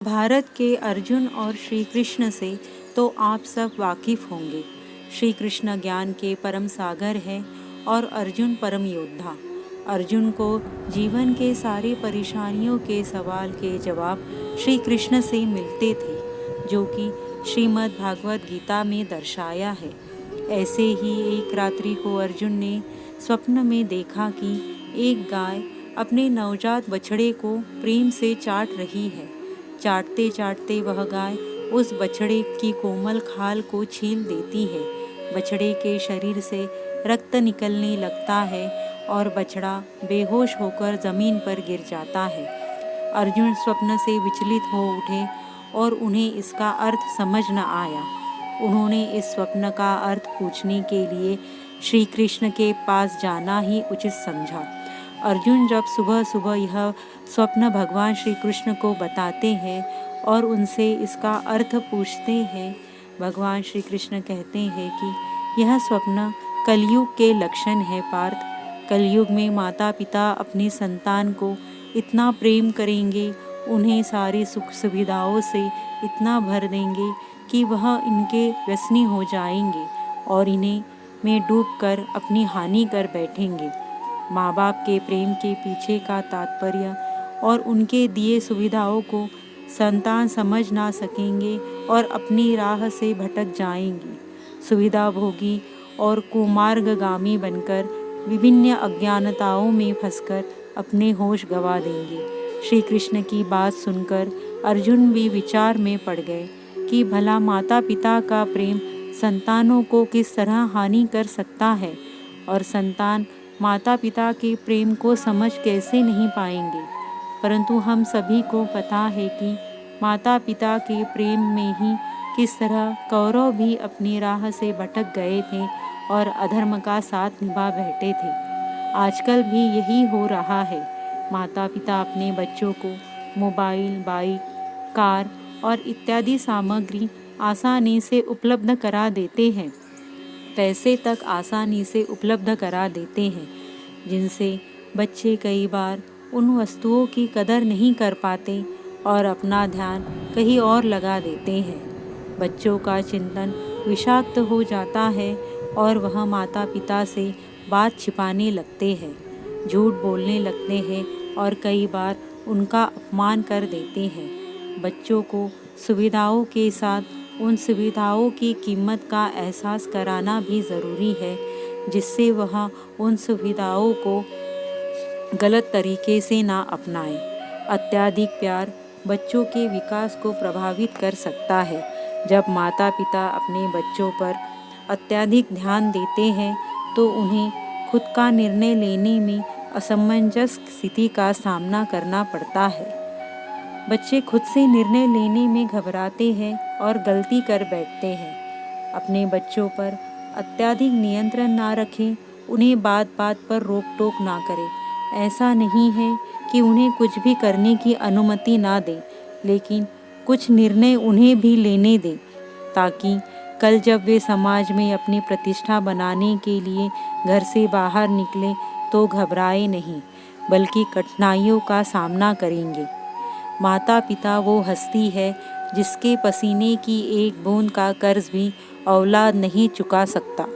भारत के अर्जुन और श्री कृष्ण से तो आप सब वाकिफ़ होंगे। श्री कृष्ण ज्ञान के परम सागर हैं और अर्जुन परम योद्धा। अर्जुन को जीवन के सारे परेशानियों के सवाल के जवाब श्री कृष्ण से मिलते थे, जो कि श्रीमद् भागवत गीता में दर्शाया है। ऐसे ही एक रात्रि को अर्जुन ने स्वप्न में देखा कि एक गाय अपने नवजात बछड़े को प्रेम से चाट रही है। चाटते चाटते वह गाय उस बछड़े की कोमल खाल को छील देती है। बछड़े के शरीर से रक्त निकलने लगता है और बछड़ा बेहोश होकर जमीन पर गिर जाता है। अर्जुन स्वप्न से विचलित हो उठे और उन्हें इसका अर्थ समझ न आया। उन्होंने इस स्वप्न का अर्थ पूछने के लिए श्री कृष्ण के पास जाना ही उचित समझा। अर्जुन जब सुबह सुबह यह स्वप्न भगवान श्री कृष्ण को बताते हैं और उनसे इसका अर्थ पूछते हैं, भगवान श्री कृष्ण कहते हैं कि यह स्वप्न कलयुग के लक्षण है पार्थ। कलयुग में माता पिता अपनी संतान को इतना प्रेम करेंगे, उन्हें सारी सुख सुविधाओं से इतना भर देंगे कि वह इनके व्यसनी हो जाएंगे और इन्हें में डूबकर अपनी हानि कर बैठेंगे। माँ बाप के प्रेम के पीछे का तात्पर्य और उनके दिए सुविधाओं को संतान समझ ना सकेंगे और अपनी राह से भटक जाएंगे। सुविधा भोगी और कुमार्गगामी बनकर विभिन्न अज्ञानताओं में फंसकर अपने होश गंवा देंगे। श्री कृष्ण की बात सुनकर अर्जुन भी विचार में पड़ गए कि भला माता पिता का प्रेम संतानों को किस तरह हानि कर सकता है और संतान माता पिता के प्रेम को समझ कैसे नहीं पाएंगे। परंतु हम सभी को पता है कि माता पिता के प्रेम में ही किस तरह कौरव भी अपनी राह से भटक गए थे और अधर्म का साथ निभा बैठे थे। आजकल भी यही हो रहा है। माता पिता अपने बच्चों को मोबाइल, बाइक, कार और इत्यादि सामग्री आसानी से उपलब्ध करा देते हैं। पैसे तक आसानी से उपलब्ध करा देते हैं, जिनसे बच्चे कई बार उन वस्तुओं की कदर नहीं कर पाते और अपना ध्यान कहीं और लगा देते हैं। बच्चों का चिंतन विषाक्त हो जाता है और वह माता पिता से बात छिपाने लगते हैं, झूठ बोलने लगते हैं और कई बार उनका अपमान कर देते हैं। बच्चों को सुविधाओं के साथ उन सुविधाओं की कीमत का एहसास कराना भी ज़रूरी है, जिससे वह उन सुविधाओं को गलत तरीके से ना अपनाए। अत्यधिक प्यार बच्चों के विकास को प्रभावित कर सकता है। जब माता पिता अपने बच्चों पर अत्यधिक ध्यान देते हैं तो उन्हें खुद का निर्णय लेने में असमंजस स्थिति का सामना करना पड़ता है। बच्चे खुद से निर्णय लेने में घबराते हैं और गलती कर बैठते हैं। अपने बच्चों पर अत्यधिक नियंत्रण ना रखें, उन्हें बात बात पर रोक टोक ना करें। ऐसा नहीं है कि उन्हें कुछ भी करने की अनुमति ना दें, लेकिन कुछ निर्णय उन्हें भी लेने दें, ताकि कल जब वे समाज में अपनी प्रतिष्ठा बनाने के लिए घर से बाहर निकलें तो घबराए नहीं, बल्कि कठिनाइयों का सामना करेंगे। माता पिता वो हस्ती है जिसके पसीने की एक बूंद का कर्ज भी औलाद नहीं चुका सकता।